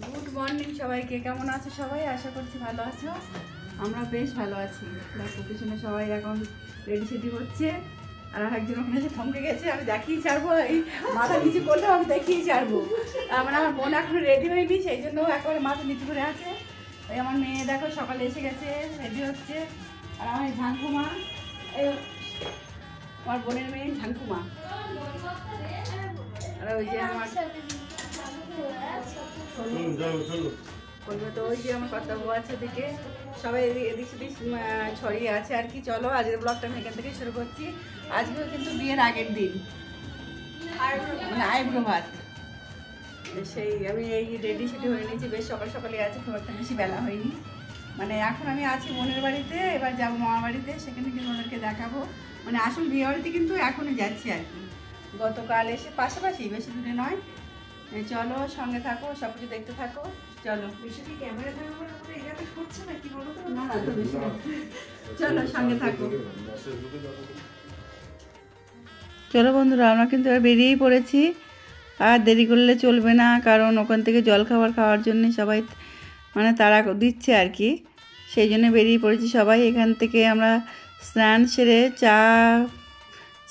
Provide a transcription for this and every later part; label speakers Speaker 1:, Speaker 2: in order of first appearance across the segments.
Speaker 1: Good morning সবাইকে। কেমন আছো সবাই? আশা করছি ভালো আছো। আমরা বেশ ভালো আছি। দেখো পিছনে সবাই এখন রেডি সেডি হচ্ছে, আর একজন ওখানে এসে থমকে গেছে। আমি দেখিয়ে ছাড়বো, এই মাথা নিচু করলেও আমি দেখিয়ে ছাড়বো। মানে আমার বোন এখন রেডি হয়নি, সেই জন্য একেবারে মাথা নিচু করে আছে। ওই আমার মেয়ে দেখো সকালে এসে গেছে, রেডি হচ্ছে। আর আমার ঝাঙ্কুমা, এই আমার বোনের মেয়ে ঝাঙ্কুমা। আর ওই যে আমার তো ওই যে আমার কর্তব্য আছে দিকে সবাই এদিক সেদিক ছড়িয়ে আছে আর কি। চলো আজকের ব্লগটা আমি এখান থেকে শুরু করছি। আজকেও কিন্তু বিয়ের আগের দিন, মানে আইব্রো ভাত। সেই আমি এই রেডি সেডি হয়ে নিয়েছি, বেশ সকাল সকালে আছে, খুব একটা বেশি বেলা হয়নি। মানে এখন আমি আছি বোনের বাড়িতে, এবার যাবো মামার বাড়িতে, সেখানে কিন্তু ওদেরকে দেখাবো। মানে আসল বিয়ে বাড়িতে কিন্তু এখনই যাচ্ছি আর কি। গতকাল এসে পাশাপাশি, বেশি দূরে নয়। চলো সঙ্গে থাকো, সব কিছু দেখতে থাকো। চলো বেশি কি ক্যামেরা করছে না কি বলো তো? না তো বেশি, চলো সঙ্গে থাকো। চলো বন্ধুরা, আমরা কিন্তু এবার বেরিয়েই পড়েছি। আর দেরি করলে চলবে না, কারণ ওখান থেকে জল খাওয়ার জন্য সবাই মানে তাড়া দিচ্ছে আর কি। সেই জন্য বেরিয়ে পড়েছি সবাই। এখান থেকে আমরা স্নান সেরে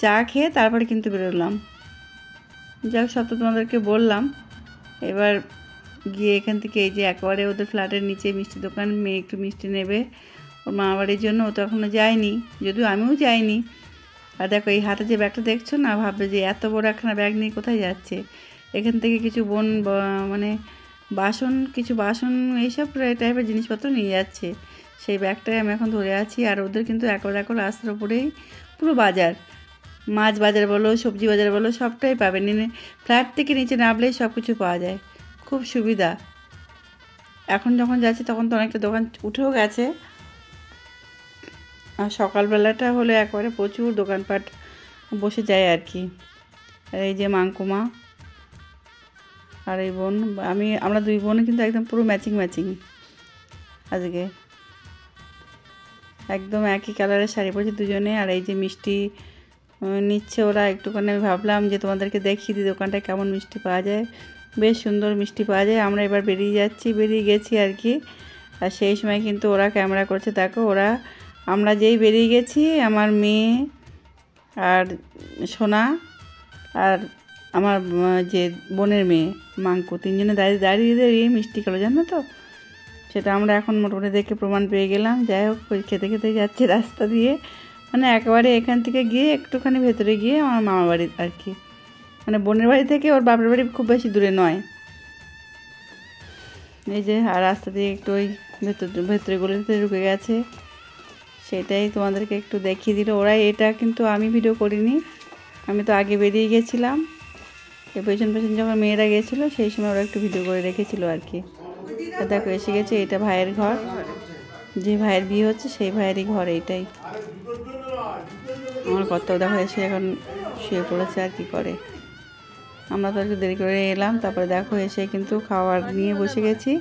Speaker 1: চা খেয়ে তারপরে কিন্তু বেরোলাম। যাক, সব তো তোমাদেরকে বললাম। এবার গিয়ে এখান থেকে এই যে একেবারে ওদের ফ্ল্যাটের নিচে মিষ্টি দোকান, মেয়ে একটু মিষ্টি নেবে ওর মা বাড়ির জন্য। ও তো এখনও যায়নি, যদিও আমিও যাইনি। আর দেখো এই হাতে যে ব্যাগটা দেখছো না, ভাববে যে এত বড় একখানা ব্যাগ নিয়ে কোথায় যাচ্ছে। এখান থেকে কিছু মানে কিছু বাসন এইসব টাইপের জিনিসপত্র নিয়ে যাচ্ছে। সেই ব্যাগটাই আমি এখন ধরে আছি। আর ওদের কিন্তু একবার রাস্তার উপরেই পুরো বাজার, মাছ বাজার বলো, সবজি বাজার বলো, সবটাই পাবেন। ফ্ল্যাট থেকে নিচে নামলেই সব কিছু পাওয়া যায়, খুব সুবিধা। এখন যখন যাচ্ছি তখন তো অনেকটা দোকান উঠেও গেছে। আর সকালবেলাটা হলে একবারে প্রচুর দোকানপাট বসে যায় আর কি। আর এই যে মাঙ্কুমা আর এই বোন, আমরা দুই বোন কিন্তু একদম পুরো ম্যাচিং আজকে, একদম একই কালারের শাড়ি পরেছে দুজনে। আর এই যে মিষ্টি নিচ্ছে ওরা একটুখানি। আমি ভাবলাম যে তোমাদেরকে দেখিয়ে দিই দোকানটায় কেমন মিষ্টি পাওয়া যায়। বেশ সুন্দর মিষ্টি পাওয়া যায়। আমরা এবার বেরিয়ে গেছি আর কি। আর সেই সময় কিন্তু ওরা ক্যামেরা করছে। দেখো আমরা যেই বেরিয়ে গেছি, আমার মেয়ে আর সোনা আর আমার যে বোনের মেয়ে মাঙ্কু, তিনজনে দাঁড়িয়ে মিষ্টি খেলো, জানো তো। সেটা আমরা এখন মোটামুটি দেখে প্রমাণ পেয়ে গেলাম। যাই হোক, খেতে যাচ্ছে রাস্তা দিয়ে, মানে একেবারে এখান থেকে গিয়ে একটুখানি ভেতরে গিয়ে আমার মামার বাড়ি আর কি। মানে বোনের বাড়ি থেকে ওর বাপের বাড়ি খুব বেশি দূরে নয়। এই যে আর রাস্তা দিয়ে একটু ওই ভেতরে গলিতে ঢুকে গেছে, সেটাই তোমাদেরকে একটু দেখিয়ে দিল ওরা। এটা কিন্তু আমি ভিডিও করিনি, আমি তো আগে বেরিয়ে গেছিলাম। পেছন যখন মেয়েরা গেছিলো সেই সময় ওরা একটু ভিডিও করে রেখেছিল আর কি। দেখো এসে গেছে, এটা ভাইয়ের ঘর, যে ভাইয়ের বিয়ে হচ্ছে সেই ভাইয়েরই ঘর এইটাই। আমার কর্তাও দেখো এসে এখন শুয়ে পড়েছে আর কি করে। আমরা তো একটু দেরি করে এলাম, তারপরে দেখো এসে কিন্তু খাবার নিয়ে বসে গেছি।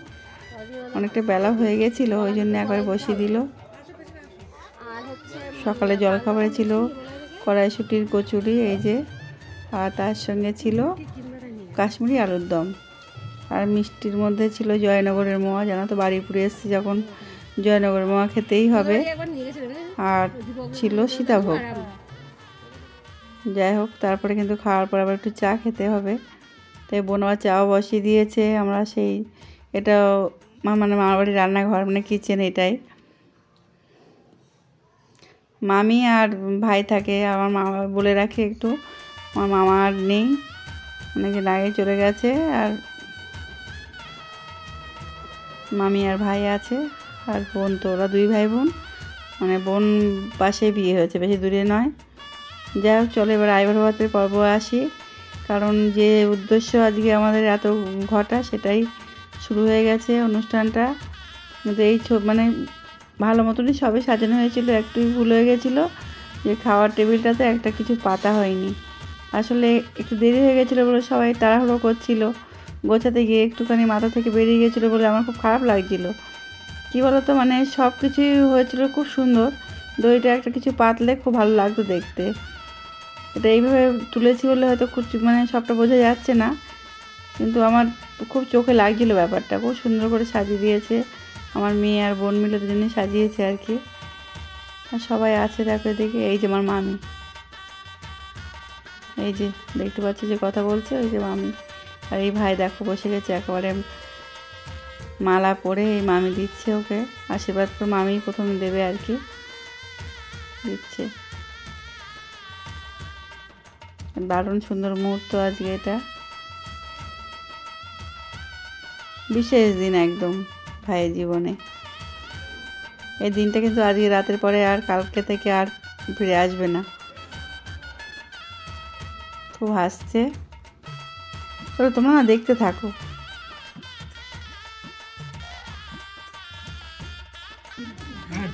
Speaker 1: অনেকটা বেলা হয়ে গেছিলো, ওই জন্য একবারে বসিয়ে দিল। সকালে জলখাবারে ছিল কড়াইশুঁটির কচুরি, এই যে, আর তার সঙ্গে ছিল কাশ্মীরি আলুর দম। আর মিষ্টির মধ্যে ছিল জয়নগরের মোয়া। জানো তো, বাড়িপুরে এসেছি যখন জয়নগরের মোয়া খেতেই হবে। আর ছিল সীতাভোগ। যাই হোক, তারপরে কিন্তু খাওয়ার পর আবার একটু চা খেতে হবে, তাই বোন আবার চাও বসিয়ে দিয়েছে। আমরা এটা মানে মামার বাড়ির রান্নাঘর, মানে কিচেন এটাই। মামি আর ভাই থাকে, আমার মামা বলে রাখে একটু, আমার মামা আর নেই, অনেকদিন আগে চলে গেছে। আর মামি আর ভাই আছে, আর বোন তো ওরা দুই ভাই বোন, মানে বোন পাশে বিয়ে হয়েছে, বেশি দূরে নয়। যাই হোক, চলো এবার আইব্রো ভাতের পর্ব আসি, কারণ যে উদ্দেশ্য আজকে আমাদের এত ঘটা সেটাই শুরু হয়ে গেছে অনুষ্ঠানটা। কিন্তু এই মানে ভালো মতনই সবে সাজানো হয়েছিল, একটু ভুল হয়ে গেছিলো যে খাওয়ার টেবিলটাতে একটা কিছু পাতা হয়নি। আসলে একটু দেরি হয়ে গেছিলো বলে সবাই তাড়াহুড়ো করছিল, গোছাতে গিয়ে একটুখানি মাথা থেকে বেরিয়ে গেছিলো বলে আমার খুব খারাপ লাগছিলো। কী বলো তো, মানে সব কিছুই হয়েছিল খুব সুন্দর, দইটা একটা কিছু পাতলে খুব ভালো লাগতো দেখতে। এটা এইভাবে তুলেছি বলে হয়তো মানে সবটা বোঝা যাচ্ছে না, কিন্তু আমার খুব চোখে লাগছিল ব্যাপারটা, খুব সুন্দর করে সাজিয়ে দিয়েছে আমার মেয়ে আর বোন মিলে, দুজনে সাজিয়েছে আর কি। আর সবাই আছে দেখো দেখে, এই যে আমার মামি, এই যে দেখতে পাচ্ছি যে কথা বলছে, ওই যে মামি। আর এই ভাই দেখো বসে গেছে একেবারে মালা পরে, এই মামি দিচ্ছে ওকে আশীর্বাদ করে, মামি প্রথমে দেবে আর কি, দিচ্ছে। দারুণ সুন্দর মুহূর্ত আজকে, এটা বিশেষ দিন একদম ভাইয়ের জীবনে। এই দিনটা কিন্তু আজকে রাতের পরে আর কালকে থেকে আর ফিরে আসবে না। খুব হাসছে, চলো তোমরা না দেখতে থাকো।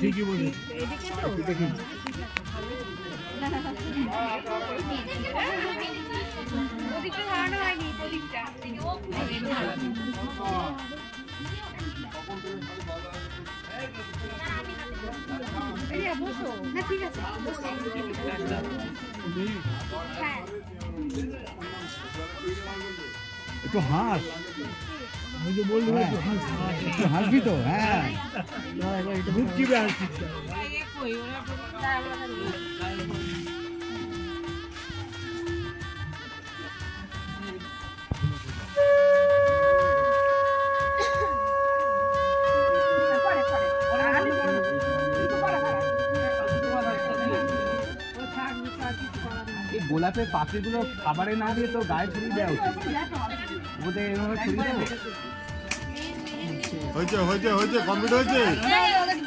Speaker 2: ঠিকই বলে একটু হাস, একটু হাসবি তো। হ্যাঁ গোলাপের পাপড়িগুলো খাবারে না দিয়ে তো গায়ে ছড়িয়ে দেওয়া উচিত, ওদের এভাবে ছড়িয়ে দেবো।
Speaker 3: হয়েছে হয়েছে হয়েছে, কমপ্লিট হয়েছে,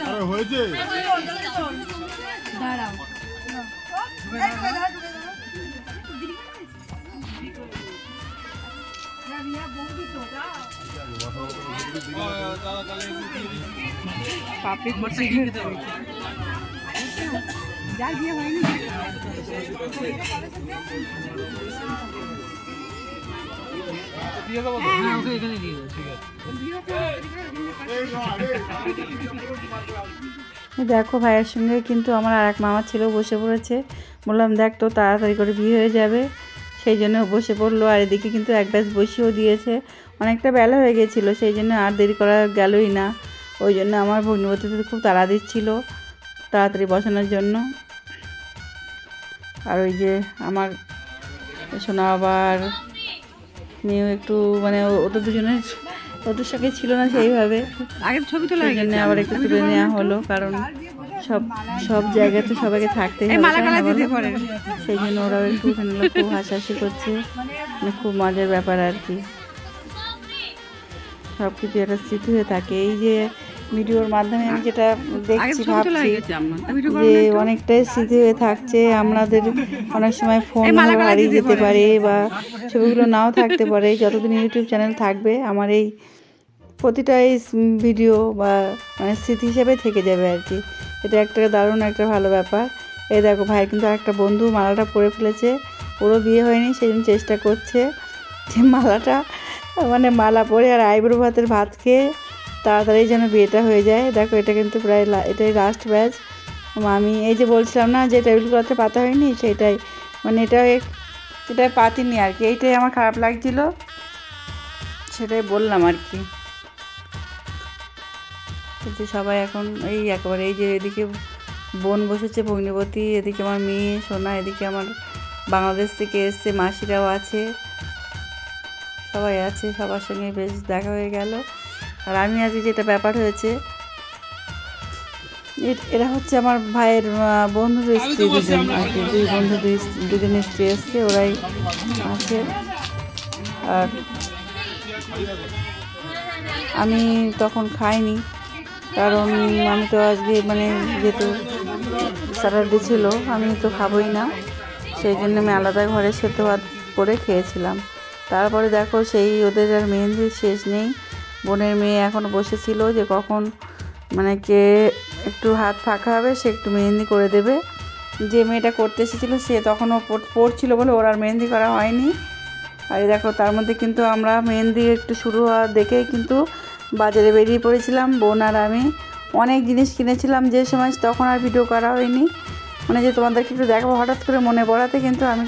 Speaker 3: আরে হয়েছে।
Speaker 1: পাপড়ি করছে যা দিয়ে হয়নি। দেখো ভাইয়ের সঙ্গে কিন্তু আমার আর এক মামা ছিল বসে পড়েছে, বললাম দেখ তো তাড়াতাড়ি করে বিয়ে হয়ে যাবে, সেই জন্য বসে পড়লো। আর এদিকে কিন্তু এক ব্যাচ বসিয়েও দিয়েছে, অনেকটা বেলা হয়ে গেছিলো, সেই জন্য আর দেরি করা গেলই না। ওই জন্য আমার ভগ্নিপতিতে খুব তাড়া দিচ্ছিল তাড়াতাড়ি বসানোর জন্য। আর ওই যে আমার সোনা আবার মেয়েও একটু মানে ওটা দুজনের ওদের সঙ্গে ছিল না সেইভাবে, আগের ছবি তোলা হয়ে গেছে, আবার একটু তুলে নেওয়া হলো, কারণ সব জায়গাতে সবাইকে থাকতে হবে, সেই জন্য ওরাও একটু খুব হাসাহাসি করছে, মানে খুব মজার ব্যাপার আর কি। সব কিছু একটা স্মৃতি হয়ে থাকে। এই যে ভিডিওর মাধ্যমে আমি যেটা দেখছি ভাবছি যে অনেকটাই স্মৃতি হয়ে থাকছে। আমাদের অনেক সময় ফোন হারিয়ে যেতে পারে বা ছবিগুলো নাও থাকতে পারে, যতদিন ইউটিউব চ্যানেল থাকবে আমার এই প্রতিটা এই ভিডিও বা মানে স্মৃতি হিসেবে থেকে যাবে আর কি। এটা একটা দারুণ একটা ভালো ব্যাপার। এই দেখো ভাই কিন্তু আরেকটা বন্ধু মালাটা পরে ফেলেছে, ওরও বিয়ে হয়নি, সেই জন্য চেষ্টা করছে যে মালাটা মানে মালা পরে আর আইব্রো ভাতের ভাত খেয়ে তাড়াতাড়ি যেন বিয়েটা হয়ে যায়। দেখো এটা কিন্তু প্রায় এটাই লাস্ট ব্যাচ। আমি এই যে বলছিলাম না যে টেবিল ক্লথে পাতা হয়নি, সেটাই মানে এটাই পাতিনি আর কি, এইটাই আমার খারাপ লাগছিল, সেটাই বললাম আর কি। যে সবাই এখন এই একেবারে এই যে এদিকে বোন বসেছে ভগ্নিপতি, এদিকে আমার মেয়ে সোনা, এদিকে আমার বাংলাদেশ থেকে এসছে মাসিরাও আছে, সবাই আছে, সবার সঙ্গে বেশ দেখা হয়ে গেল। আর আমি আজকে যেটা ব্যাপার হয়েছে, এরা হচ্ছে আমার ভাইয়ের বন্ধুদের স্ত্রী দুজন আর কি, দুই বন্ধু দুজনের স্ত্রী এসছে, ওরাই আছে। আর আমি তখন খাইনি, কারণ আমি তো আজকে মানে যেহেতু স্যাটারডে ছিল আমি তো খাবোই না, সেই জন্য আমি আলাদা ঘরে সেদ্ধ ভাত করে খেয়েছিলাম। তারপরে দেখো সেই ওদের আর মেহেন্দির শেষ নেই, বোনের মেয়ে এখনও বসেছিল যে কখন মানে কে একটু হাত ফাঁকা হবে সে একটু মেহেন্দি করে দেবে। যে মেয়েটা করতে এসেছিলো সে তখনও পড়ছিল বলে ওর আর মেহেন্দি করা হয়নি। আর দেখো তার মধ্যে কিন্তু আমরা মেহেন্দি একটু শুরু হওয়া দেখেই কিন্তু বাজারে বেরিয়ে পড়েছিলাম বোন আর আমি। অনেক জিনিস কিনেছিলাম যে সময়, তখন আর ভিডিও করা হয়নি, মানে যে তোমাদেরকে একটু দেখাবো হঠাৎ করে মনে পড়াতে কিন্তু আমি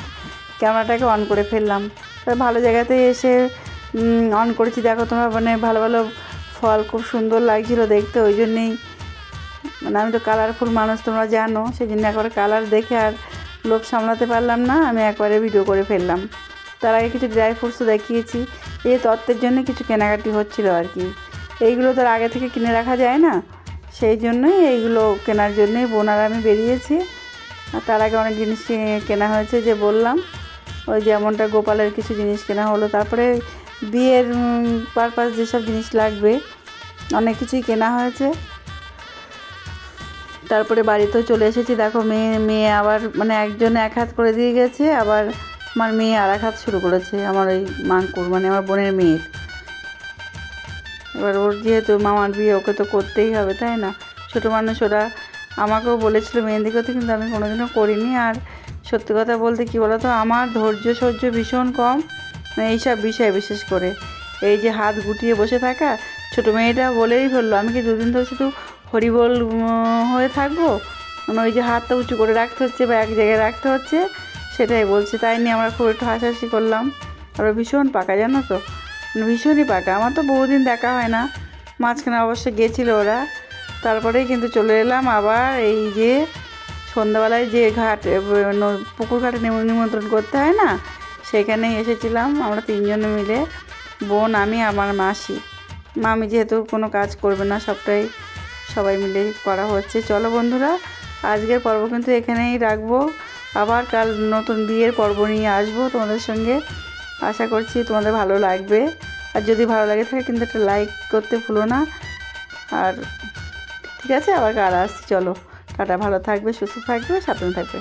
Speaker 1: ক্যামেরাটাকে অন করে ফেললাম। ভালো জায়গাতে এসে অন করেছি। দেখো তোমরা, মানে ভালো ভালো ফল, খুব সুন্দর লাগছিলো দেখতে। ওই জন্যেই, মানে আমি তো কালারফুল মানুষ তোমরা জানো, সেই জন্য একবারে কালার দেখে আর লোভ সামলাতে পারলাম না, আমি একবারে ভিডিও করে ফেললাম। তার আগে কিছু ড্রাই ফ্রুটসও দেখিয়েছি। এই তত্ত্বের জন্য কিছু কেনাকাটি হচ্ছিলো আর কি। এইগুলো তো আগে থেকে কিনে রাখা যায় না, সেই জন্যই এইগুলো কেনার জন্যই বোন আর আমি বেরিয়েছি। আর তার আগে অনেক জিনিস কেনা হয়েছে, যে বললাম ওই যেমনটা গোপালের কিছু জিনিস কেনা হলো, তারপরে বিয়ের পারপাস যেসব জিনিস লাগবে অনেক কিছুই কেনা হয়েছে। তারপরে বাড়িতেও চলে এসেছি। দেখো মেয়ে আবার, মানে একজন এক হাত করে দিয়ে গেছে, আবার আমার মেয়ে আর এক হাত শুরু করেছে, আমার ওই মাঙ্কুর, মানে আমার বোনের মেয়ের। এবার ওর যেহেতু মামার বিয়ে, ওকে তো করতেই হবে, তাই না? ছোটো মানুষ ওরা। আমাকেও বলেছিল মেহেন্দি করতে, কিন্তু আমি কোনোদিনও করিনি। আর সত্যি কথা বলতে কী বলো তো, আমার ধৈর্য সহ্য ভীষণ কম, মানে এইসব বিষয়ে বিশেষ করে। এই যে হাত গুটিয়ে বসে থাকা, ছোটো মেয়েটা বলেই ফেললো, আমি কি দুদিন ধরে শুধু হরিবোল হয়ে থাকবো? মানে ওই যে হাতটা উঁচু করে রাখতে হচ্ছে বা এক জায়গায় রাখতে হচ্ছে, সেটাই বলছে। তাই নিয়ে আমরা খুব একটু হাসাহাসি করলাম। আর ভীষণ পাকা, জানো তো, মানে ভীষণই পাকা। আমার তো বহুদিন দেখা হয় না, মাঝখানে অবশ্য গেছিলো ওরা, তারপরেই কিন্তু চলে এলাম আবার। এই যে সন্ধ্যাবেলায় যে ঘাট, পুকুর ঘাটে নিমন্ত্রণ করতে হয় না, সেখানেই এসেছিলাম আমরা তিনজনে মিলে, বোন, আমি, আমার মাসি। মামি যেহেতু কোনো কাজ করবে না, সবাই মিলে করা হচ্ছে। চলো বন্ধুরা, আজকের পর্ব কিন্তু এখানেই রাখবো। আবার কাল নতুন বিয়ের পর্ব নিয়ে আসবো তোমাদের সঙ্গে। আশা করছি তোমাদের ভালো লাগবে। আর যদি ভালো লাগে থাকে কিন্তু একটা লাইক করতে ভুলো না। আর ঠিক আছে, আবার কাল আসছি। চলো টাটা, ভালো থাকবে, সুস্থ থাকবে, সাবধানে থাকবে।